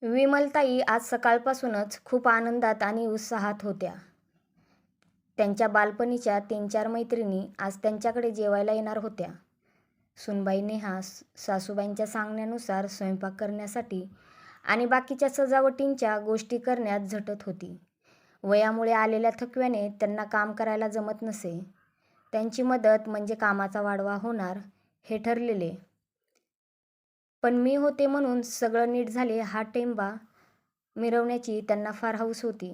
विमलताई आज सकाळपासूनच खूप आनंदात आणि उत्साहात होत्या. त्यांच्या बालपणीच्या 3-4 मैत्रिणी आज त्यांच्याकडे जेवायला येणार होत्या. सूनबाई नेहा सासूबाईंच्या सांगण्यानुसार स्वयंपाक करण्यासाठी आणि बाकीच्या सजावटींच्या गोष्टी करण्यात झटत होती. वयामुळे आलेल्या थकव्याने त्यांना काम करायला जमत नसे. त्यांची मदत म्हणजे कामाचा वाढवा होणार हे ठरलेले. पण मी होते म्हणून सगळं नीट झाले हा टेंबा मिरवण्याची त्यांना फार हौस होती.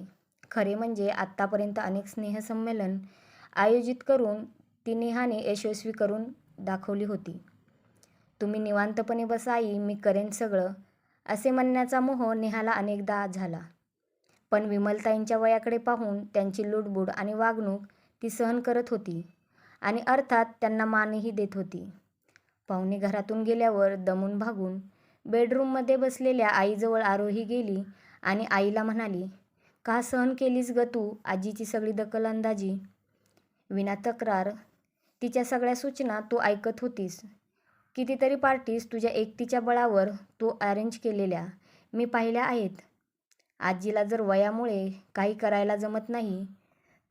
खरे म्हणजे आत्तापर्यंत अनेक स्नेहसंमेलन आयोजित करून ती नेहाने यशस्वी करून दाखवली होती. तुम्ही निवांतपणे बसा आई, मी करेन सगळं, असे म्हणण्याचा मोह नेहाला अनेकदा झाला. पण विमलताईंच्या वयाकडे पाहून त्यांची लुडबुड आणि वागणूक ती सहन करत होती आणि अर्थात त्यांना मानही देत होती. पाहुणे घरातून गेल्यावर दमून भागून बेडरूममध्ये बसलेल्या आईजवळ आरोही गेली आणि आईला म्हणाली, का सहन केलीस ग तू आजीची सगळी दखलंदाजी? विना तक्रार तिच्या सगळ्या सूचना तू ऐकत होतीस. कितीतरी पार्टीज तुझ्या एकटीच्या बळावर तू अरेंज केलेल्या मी पाहिल्या आहेत. आजीला जर वयामुळे काही करायला जमत नाही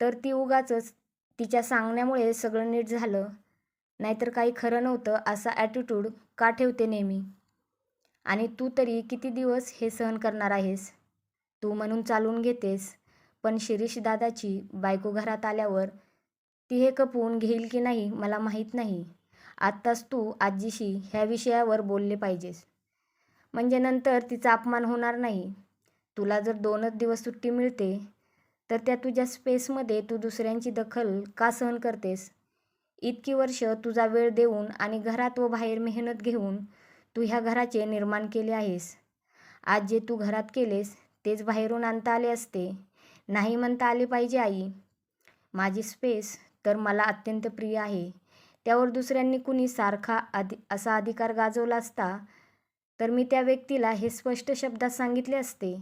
तर ती उगाचच तिच्या सांगण्यामुळे सगळं नीट झालं, नाहीतर काही खरं नव्हतं असा ॲटिट्यूड का ठेवते नेहमी? आणि तू तरी किती दिवस हे सहन करणार आहेस? तू म्हणून चालून घेतेस, पण शिरीष दादाची बायको घरात आल्यावर ती हे खपवून घेईल की नाही मला माहीत नाही. आत्ताच तू आजीशी ह्या विषयावर बोलले पाहिजेस, म्हणजे नंतर तिचा अपमान होणार नाही. तुला जर 2च दिवस सुट्टी मिळते तर त्या तुझ्या स्पेसमध्ये तू दुसऱ्यांची दखल का सहन करतेस? इतकी वर्ष तुझा वेळ देऊन आणि घरात व बाहेर मेहनत घेऊन तू ह्या घराचे निर्माण केले आहेस. आज जे तू घरात केलेस तेच बाहेरून आणता आले असते. नाही म्हणता आले पाहिजे आई. माझी स्पेस तर मला अत्यंत प्रिय आहे. त्यावर दुसऱ्यांनी कुणी सारखा असा अधिकार गाजवला असता तर मी त्या व्यक्तीला हे स्पष्ट शब्दात सांगितले असते.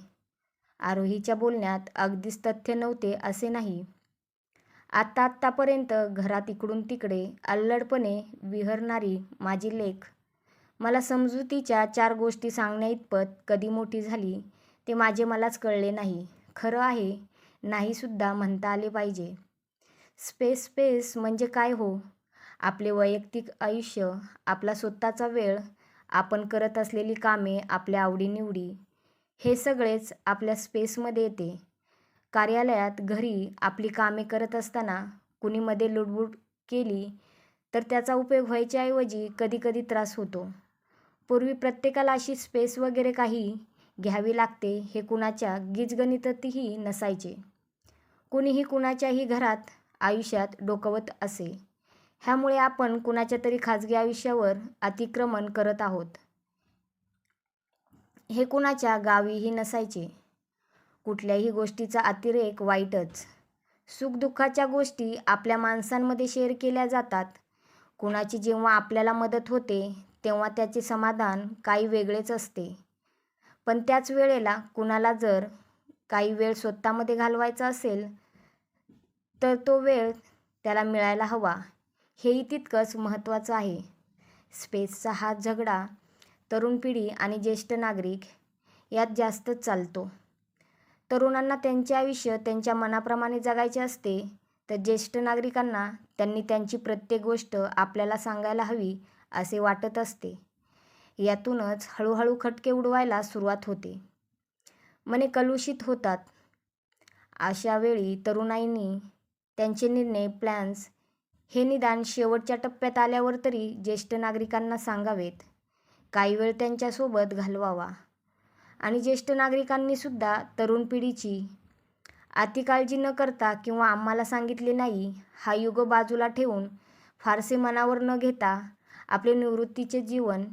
आरोहीच्या बोलण्यात अगदीच तथ्य नव्हते असे नाही. आत्तापर्यंत घरात इकडून तिकडे अल्लडपणे विहरणारी माझी लेक मला समजुतीच्या 4 गोष्टी सांगण्याइतपत कधी मोठी झाली ते माझे मलाच कळले नाही. खरं आहे, नाहीसुद्धा म्हणता आले पाहिजे. स्पेस म्हणजे काय हो? आपले वैयक्तिक आयुष्य, आपला स्वतःचा वेळ, आपण करत असलेली कामे, आपल्या आवडीनिवडी, हे सगळेच आपल्या स्पेसमध्ये येते. कार्यालयात, घरी आपली कामे करत असताना कुणी मध्ये लुडबुड केली तर त्याचा उपयोग व्हायच्याऐवजी कधीकधी त्रास होतो. पूर्वी प्रत्येकाला अशी स्पेस वगैरे काही घ्यावी लागते हे कुणाच्या गिजगणितातही नसायचे. कुणीही कुणाच्याही घरात आयुष्यात डोकवत असे. ह्यामुळे आपण कुणाच्या तरी खाजगी आयुष्यावर अतिक्रमण करत आहोत हे कुणाच्या गावीही नसायचे. कुठल्याही गोष्टीचा अतिरेक वाईटच. सुखदुःखाच्या गोष्टी आपल्या माणसांमध्ये शेअर केल्या जातात. कुणाची जेव्हा आपल्याला मदत होते तेव्हा त्याचे समाधान काही वेगळेच असते. पण त्याच वेळेला कुणाला जर काही वेळ स्वतःमध्ये घालवायचा असेल तर तो वेळ त्याला मिळायला हवा, हेही तितकंच महत्त्वाचं आहे. स्पेसचा हा झगडा तरुण पिढी आणि ज्येष्ठ नागरिक यात जास्तच चालतो. तरुणांना त्यांचे आयुष्य त्यांच्या मनाप्रमाणे जगायचे असते तर ज्येष्ठ नागरिकांना त्यांनी त्यांची प्रत्येक गोष्ट आपल्याला सांगायला हवी असे वाटत असते. यातूनच हळूहळू खटके उडवायला सुरुवात होते. मने कलुषित होतात. अशा वेळी तरुणाईंनी त्यांचे निर्णय, प्लॅन्स हे निदान शेवटच्या टप्प्यात आल्यावर तरी ज्येष्ठ नागरिकांना सांगावेत. काही वेळ त्यांच्यासोबत घालवावा. आणि ज्येष्ठ नागरिकांनीसुद्धा तरुण पिढीची अतिकाळजी न करता किंवा आम्हाला सांगितले नाही हा युग बाजूला ठेवून फारसे मनावर न घेता आपले निवृत्तीचे जीवन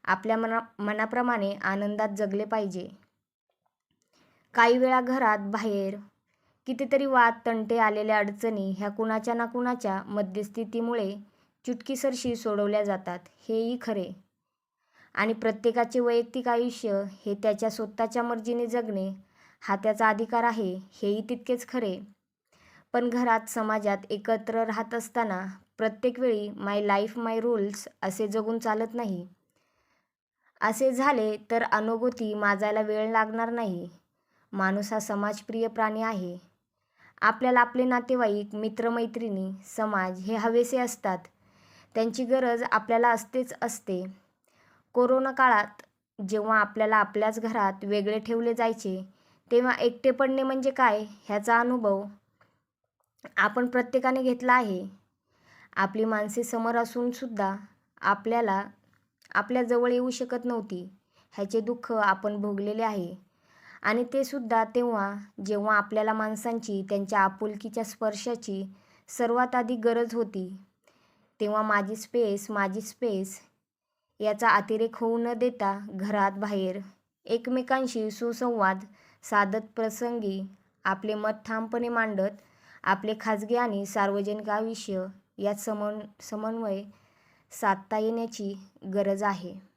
आपल्या मनाप्रमाणे आनंदात जगले पाहिजे. काही वेळा घरात बाहेर कितीतरी वाद, तंटे, आलेल्या अडचणी ह्या कुणाच्या ना कुणाच्या मध्यस्थीमुळे चुटकीसरशी सोडवल्या जातात, हेही खरे. आणि प्रत्येकाचे वैयक्तिक आयुष्य हे त्याच्या स्वतःच्या मर्जीने जगणे हा त्याचा अधिकार आहे, हेही तितकेच खरे. पण घरात, समाजात एकत्र राहत असताना प्रत्येक वेळी माय लाईफ माय रूल्स असे जगून चालत नाही. असे झाले तर अनुभूती माजायला वेळ लागणार नाही. माणूस हा समाजप्रिय प्राणी आहे. आपल्याला आपले नातेवाईक, मित्रमैत्रिणी, समाज हे हवेसे असतात. त्यांची गरज आपल्याला असतेच असते. कोरोना काळात जेव्हा आपल्याला आपल्याच घरात वेगळे ठेवले जायचे, तेव्हा एकटे पडणे म्हणजे काय ह्याचा अनुभव आपण प्रत्येकाने घेतला आहे. आपली माणसे समोर असूनसुद्धा आपल्याला आपल्या जवळ येऊ शकत नव्हती, ह्याचे दुःख आपण भोगलेले आहे. आणि ते सुद्धा तेव्हा जेव्हा आपल्याला माणसांची, त्यांच्या आपुलकीच्या स्पर्शाची सर्वात आधी गरज होती. तेव्हा माझी स्पेस, माझी स्पेस याचा अतिरेक होऊ न देता घरात बाहेर एकमेकांशी सुसंवाद साधत, प्रसंगी आपले मत ठामपणे मांडत, आपले खाजगी आणि सार्वजनिक आयुष्य यात समन्वय साधता येण्याची गरज आहे.